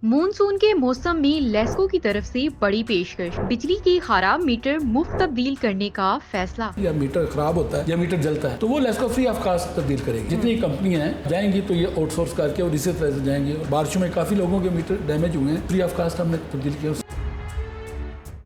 Monsoon के मौसम में लेस्को की तरफ से बड़ी पेशकश, बिजली के खराब मीटर मुफ्त तब्दील करने का फैसला। या मीटर खराब होता है या मीटर जलता है तो वो लेस्को फ्री ऑफ कास्ट तब्दील करेगी। जितनी कंपनियां हैं जाएंगी तो ये आउटसोर्स करके और इसी तरह से जाएंगे। बारिशों में काफी लोगों के मीटर डैमेज हुए हैं, फ्री ऑफ कास्ट हमने तब्दील किया।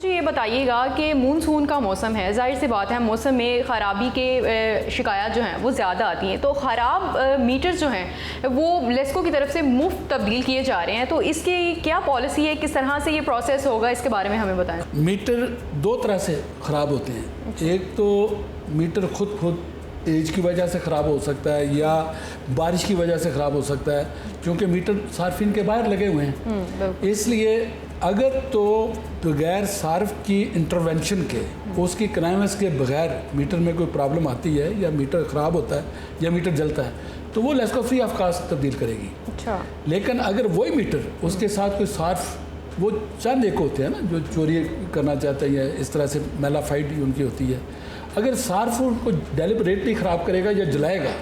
ये बताइएगा कि मानसून का मौसम है, जाहिर सी बात है मौसम में ख़राबी के शिकायत जो हैं वो ज़्यादा आती हैं, तो ख़राब मीटर जो हैं वो लेस्को की तरफ से मुफ्त तब्दील किए जा रहे हैं, तो इसकी क्या पॉलिसी है, किस तरह से ये प्रोसेस होगा, इसके बारे में हमें बताएं। मीटर दो तरह से ख़राब होते हैं। एक तो मीटर खुद एज की वजह से ख़राब हो सकता है या बारिश की वजह से ख़राब हो सकता है, क्योंकि मीटर सार्फिन के बाहर लगे हुए हैं। इसलिए अगर तो बगैर सार्फ की इंटरवेंशन के, उसकी क्लाइमेक्स के बगैर मीटर में कोई प्रॉब्लम आती है या मीटर ख़राब होता है या मीटर जलता है तो वो लेस्को फ्री ऑफ कास्ट तब्दील करेगी। अच्छा। लेकिन अगर वही मीटर उसके साथ कोई सार्फ, वो चंद एक होते हैं ना जो चोरी करना चाहते हैं या इस तरह से मेलाफाइड उनकी होती है, अगर सार्फ उनको डेलिबरेटली ख़राब करेगा या जलाएगा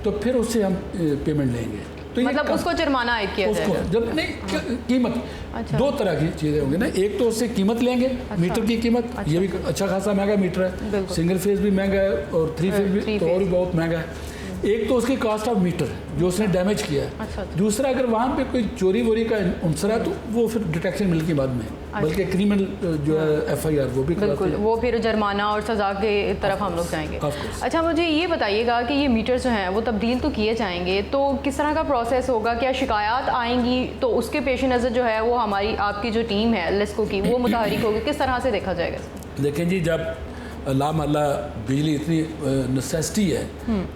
तो फिर उससे हम पेमेंट लेंगे। तो मतलब उसको जुर्माना आयद किया जाएगा। जब नहीं कीमत, अच्छा। दो तरह की चीज़ें होंगी ना, एक तो उससे कीमत लेंगे। अच्छा। मीटर की कीमत, अच्छा। ये भी अच्छा खासा महंगा मीटर है, सिंगल फेज भी महंगा है और थ्री फेज भी तो और भी बहुत महंगा है। एक तो उसकी कॉस्ट ऑफ मीटर जो उसने डैमेज किया है। अच्छा। दूसरा अगर वहाँ पे कोई चोरी वोरी का अंसर है तो वो फिर डिटेक्शन मिलेगी बाद में। अच्छा। बल्कि क्रिमिनल जो है FIR वो भी बिल्कुल, वो फिर जुर्माना और सज़ा के तरफ हम लोग जाएंगे। अच्छा, मुझे ये बताइएगा कि ये मीटर जो हैं वो तब्दील तो किए जाएंगे, तो किस तरह का प्रोसेस होगा, क्या शिकायत आएंगी तो उसके पेश नज़र जो है वो हमारी आपकी जो टीम है लेस्को की वो मुतहरिक होगी, किस तरह से देखा जाएगा? देखें जी, जब लामल्ला बिजली इतनी नेसेसिटी है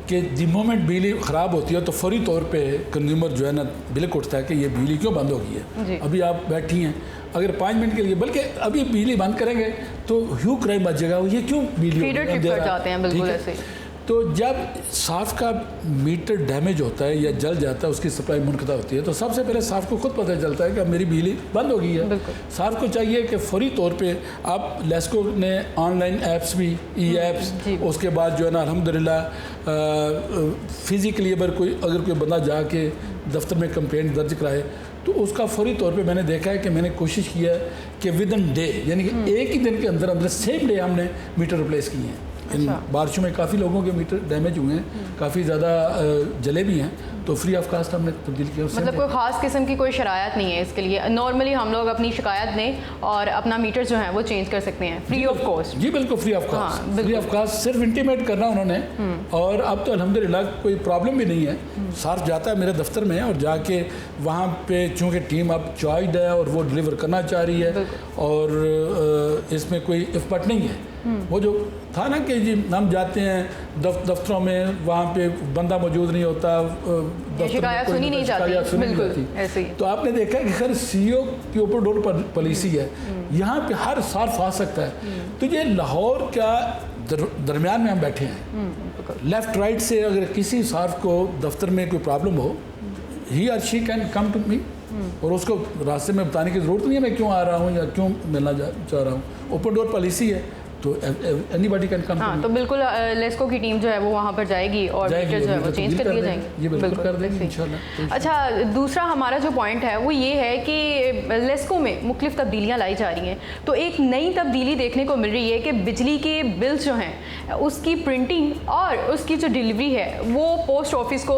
कि द मोमेंट बिजली ख़राब होती है तो फौरी तौर पे कंज्यूमर जो है ना बिल्क उठता है कि ये बिजली क्यों बंद हो गई है। अभी आप बैठी हैं, अगर 5 मिनट के लिए, बल्कि अभी बिजली बंद करेंगे तो ह्यू क्राइम बच जाएगा, ये क्यों बिजली जाते हैं। बिल्कुल ऐसे। तो जब साफ का मीटर डैमेज होता है या जल जाता है, उसकी सप्लाई मुनक़ता होती है, तो सबसे पहले साफ को खुद पता चलता है कि अब मेरी बिजली बंद हो गई है। साफ को चाहिए कि फौरी तौर पे आप लेस्को ने ऑनलाइन ऐप्स भी, ई-ऐप्स, उसके बाद जो है ना अल्हम्दुलिल्लाह फिज़िकली अगर कोई बंदा जाके दफ्तर में कंप्लेंट दर्ज कराए तो उसका फौरी तौर पे मैंने देखा है कि मैंने कोशिश किया है कि विद इन डे, यानी कि एक ही दिन के अंदर सेम डे हमने मीटर रिप्लेस किए हैं। इन बारिशों में काफ़ी लोगों के मीटर डैमेज हुए हैं, काफ़ी ज़्यादा जले भी हैं, तो फ्री ऑफ कास्ट हमने तब्दील किया। मतलब कोई ख़ास किस्म की कोई शरायत नहीं है इसके लिए, नॉर्मली हम लोग अपनी शिकायत दें और अपना मीटर जो है वो चेंज कर सकते हैं फ्री ऑफ कॉस्ट। जी बिल्कुल free of cost. Free of cost सिर्फ इंटीमेट करना उन्होंने, और अब तो अल्हम्दुलिल्लाह कोई प्रॉब्लम भी नहीं है। सार्फ जाता है मेरे दफ्तर में और जाके वहाँ पे चूँकि टीम अब चॉइस्ड है और वो डिलीवर करना चाह रही है और इसमें कोई इफ बट नहीं है। वो जो था ना कि जी हम जाते हैं दफ्तरों में, वहाँ पे बंदा मौजूद नहीं होता, शिकायत सुनी नहीं जाती, बिल्कुल ऐसे ही। तो आपने देखा कि हर CEO की ओपन डोर पॉलिसी है, यहाँ पे हर सार्फ आ सकता है। तो ये लाहौर का दरमियान में हम बैठे हैं, लेफ्ट राइट से अगर किसी सार्फ को दफ्तर में कोई प्रॉब्लम हो, ही और she can come to me, और उसको रास्ते में बताने की ज़रूरत नहीं है मैं क्यों आ रहा हूँ या क्यों मिलना चाह रहा हूँ। ओपन डोर पॉलिसी है तो एनीबॉडी कैन कम। हाँ, तो बिल्कुल लेस्को की टीम जो है वो वहाँ पर जाएगी और मीटर जो है वो चेंज कर दिए जाएंगे। ये बिल्कुल कर देंगे इंशाल्लाह। अच्छा, दूसरा हमारा जो पॉइंट है वो ये है कि लेस्को में मुख्तलिफ तब्दीलियाँ लाई जा रही हैं, तो एक नई तब्दीली देखने को मिल रही है कि बिजली के बिल्स जो हैं उसकी प्रिंटिंग और उसकी जो डिलीवरी है वो पोस्ट ऑफिस को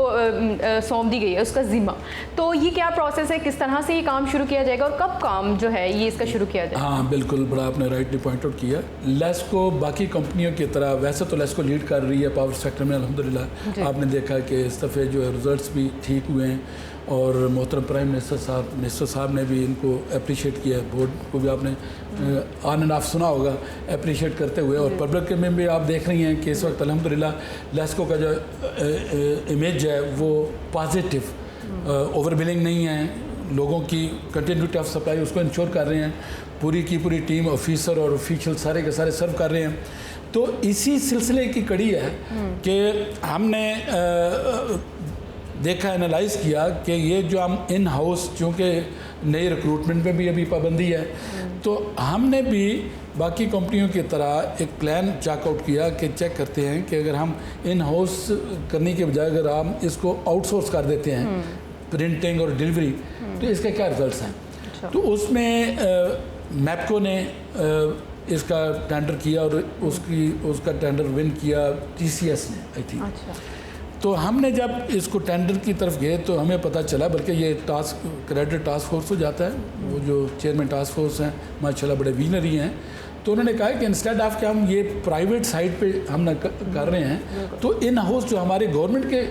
सौंप दी गई है, उसका ज़िम्मा। तो ये क्या प्रोसेस है, किस तरह से ये काम शुरू किया जाएगा और कब काम जो है ये इसका शुरू किया जाएगा? हाँ बिल्कुल, बड़ा आपने राइटली पॉइंट आउट किया। लेस्को बाकी कंपनियों की तरह, वैसे तो लेस्को लीड कर रही है पावर सेक्टर में अल्हम्दुलिल्लाह। आपने देखा कि इस दफ़े जो है रिजल्ट्स भी ठीक हुए हैं और मोहतरम प्राइम मिनिस्टर साहब ने भी इनको अप्रिशिएट किया है। बोर्ड को भी आपने ऑन एंड ऑफ सुना होगा अप्रिशिएट करते हुए, और पब्लिक में भी आप देख रही हैं कि इस वक्त अल्हम्दुलिल्लाह लेस्को का जो इमेज है वो पॉजिटिव, ओवरबिलिंग नहीं है, लोगों की कंटिन्यूटी ऑफ सप्लाई उसको इंश्योर कर रहे हैं। पूरी की पूरी टीम, ऑफिसर और ऑफिशियल सारे के सारे सर्व कर रहे हैं। तो इसी सिलसिले की कड़ी है कि हमने देखा, एनालाइज़ किया कि ये जो हम इन हाउस, चूँकि नई रिक्रूटमेंट में भी अभी पाबंदी है, तो हमने भी बाकी कंपनियों की तरह एक प्लान चेकआउट किया कि चेक करते हैं कि अगर हम इन हाउस करने के बजाय अगर हम इसको आउटसोर्स कर देते हैं प्रिंटिंग और डिलीवरी, तो इसके क्या रिजल्ट्स हैं। تو اس میں میپکو نے اس کا ٹینڈر کیا اور اس کا ٹینڈر ون کیا TCS نے آئی تھنک. تو ہم نے جب اس کو ٹینڈر کی طرف گئے تو ہمیں پتہ چلا، بلکہ یہ کریڈٹ ٹاسک فورس ہو جاتا ہے، وہ جو چیئرمین ٹاسک فورس ہیں ماشاءاللہ بڑے وینری ہیں، تو انہوں نے کہا کہ انسٹیڈ آف کہ ہم یہ پرائیویٹ سائٹ پہ ہم نہ کر رہے ہیں تو ان ہاؤس جو ہمارے گورنمنٹ کے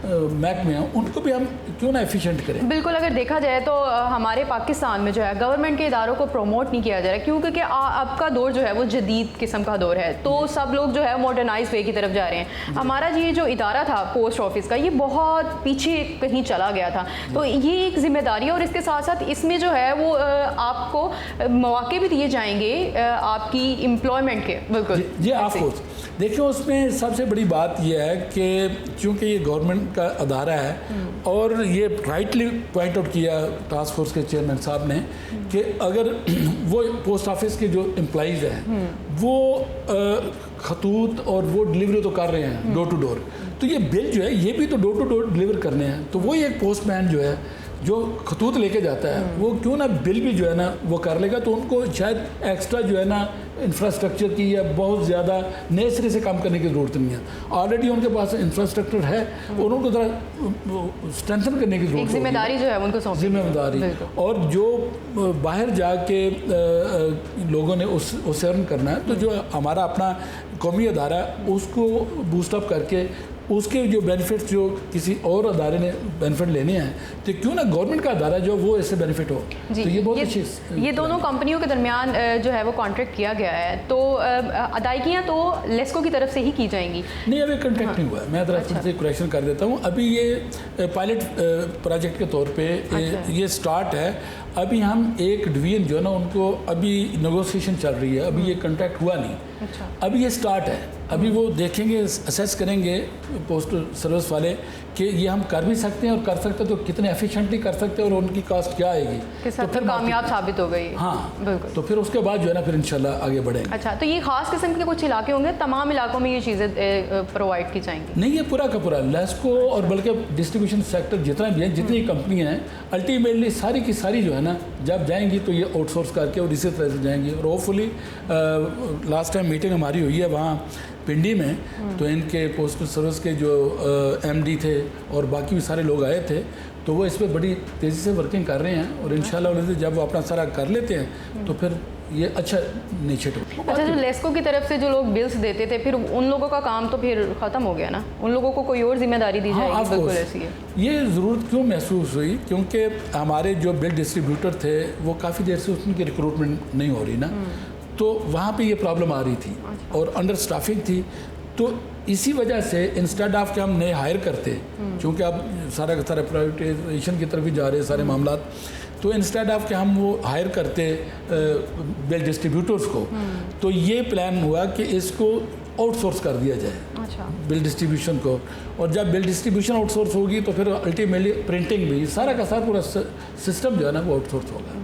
محکمے ہیں ان کو بھی ہم کیوں نہ ایفیشینٹ کریں. بالکل، اگر دیکھا جائے تو ہمارے پاکستان میں جو ہے گورنمنٹ کے اداروں کو پروموٹ نہیں کیا جا رہا کیونکہ اب کا دور جو ہے وہ جدید قسم کا دور ہے، تو سب لوگ جو ہے ماڈرنائز وے کی طرف جا رہے ہیں. ہمارا یہ جو ادارہ تھا پوسٹ آفس کا، یہ بہت پیچھے کہیں چلا گیا تھا. تو یہ ایک ذمہ داری ہے، اور اس کے ساتھ ساتھ اس میں جو ہے وہ آپ کو مواقع بھی دیے جائیں گے آپ کی امپلائمنٹ کے. بالکل جی آف کورس. دیکھیں اس میں سب سے بڑی بات یہ ہے کہ چونکہ یہ گورنمنٹ کا ادارہ ہے اور یہ رائٹلی پوائنٹ آؤٹ کیا ٹاسک فورس کے چیئرمین صاحب نے کہ اگر وہ پوسٹ آفس کے جو امپلائیز ہیں وہ خطوط اور وہ ڈلیوری تو کر رہے ہیں ڈور ٹو ڈور، تو یہ بل جو ہے یہ بھی تو ڈور ٹو ڈور ڈلیور کرنے ہیں. تو وہی ایک پوسٹ مین جو ہے جو خطوط لے کے جاتا ہے وہ کیوں نہ بل بھی جو ہے نا وہ کر لے گا. تو ان کو شاید ایکسٹرا جو ہے نا انفراسٹرکچر کی یا بہت زیادہ نئے سرے سے کام کرنے کی ضرورت نہیں ہے. آلریڈی ان کے پاس انفراسٹرکچر ہے اور ان کو ذرا اسٹرینتھن کرنے کی ضرورت ہے. ذمہ داری جو ہے ان کو سونپی، ذمہ داری. اور جو باہر جا کے لوگوں نے اس سے ارن کرنا ہے، تو جو ہمارا اپنا قومی ادارہ ہے اس کو بوسٹ اپ کر کے اس کے جو بینیفٹس جو کسی اور ادارے نے بینیفٹ لینے ہیں تو کیوں نہ گورنمنٹ کا ادارہ جو وہ اس سے بینیفٹ ہو. تو یہ بہت اچھی یہ دونوں کمپنیوں کے درمیان جو ہے وہ کانٹریکٹ کیا گیا ہے، تو ادائیگیاں تو لیسکو کی طرف سے ہی کی جائیں گی. نہیں، ابھی کنٹریکٹ نہیں ہوا ہے. میں ذرا سے کریکشن کر دیتا ہوں. ابھی یہ پائلٹ پروجیکٹ کے طور پہ یہ سٹارٹ ہے. ابھی ہم ایک ڈویژن جو ہے نا ان کو ابھی نیگوسیشن چل رہی ہے، ابھی یہ کنٹریکٹ ہوا نہیں. ابھی یہ سٹارٹ ہے. ابھی وہ دیکھیں گے، اسیس کریں گے پوسٹل سروس والے کہ یہ ہم کر بھی سکتے ہیں اور کر سکتے ہیں تو کتنے ایفیشینٹلی کر سکتے ہیں اور ان کی کاسٹ کیا آئے گی. تو پھر کامیاب ثابت ہو گئی. ہاں بالکل. تو پھر اس کے بعد جو ہے نا پھر انشاءاللہ آگے بڑھیں گے. اچھا، تو یہ خاص قسم کے کچھ علاقے ہوں گے، تمام علاقوں میں یہ چیزیں پرووائڈ کی جائیں گی؟ نہیں، یہ پورا کا پورا لیسکو اور بلکہ ڈسٹریبیوشن سیکٹر جتنا بھی ہے، جتنی کمپنیاں ہیں، الٹیمیٹلی ساری کی ساری جو ہے نا جب جائیں گی تو یہ آؤٹ سورس کر کے اور اسی طرح سے جائیں گی. اور ہوپ فلی لاسٹ ٹائم میٹنگ ہماری ہوئی ہے وہاں پنڈی میں، تو ان کے پوسٹل سروس کے جو MD تھے اور باقی بھی سارے لوگ آئے تھے، تو وہ اس پہ بڑی تیزی سے ورکنگ کر رہے ہیں اور انشاءاللہ جب وہ اپنا سارا کر لیتے ہیں تو پھر یہ اچھا نیچٹ ہو. اچھا، جو لیسکو کی طرف سے جو لوگ بلز دیتے تھے پھر ان لوگوں کا کام تو پھر ختم ہو گیا نا، ان لوگوں کو کوئی اور ذمہ داری دی جائے گی؟ بالکل ایسی ہے. یہ ضرورت کیوں محسوس ہوئی؟ کیونکہ ہمارے جو بل ڈسٹریبیوٹر تھے وہ کافی دیر سے ان کی ریکروٹمنٹ نہیں ہو رہی نا، تو وہاں پہ یہ پرابلم آ رہی تھی اور انڈر سٹافنگ تھی. تو اسی وجہ سے انسٹیڈ آف کہ ہم نئے ہائر کرتے، چونکہ اب سارا کا سارا پرائیویٹائزیشن کی طرف بھی جا رہے ہیں سارے معاملات، تو انسٹیڈ آف کہ ہم وہ ہائر کرتے بل ڈسٹریبیوٹرز کو، تو یہ پلان ہوا کہ اس کو آؤٹ سورس کر دیا جائے بل ڈسٹریبیوشن کو. اور جب بل ڈسٹریبیوشن آؤٹ سورس ہوگی تو پھر الٹیمیٹلی پرنٹنگ بھی سارا کا سارا پورا سسٹم جو ہے نا وہ آؤٹ سورس ہوگا.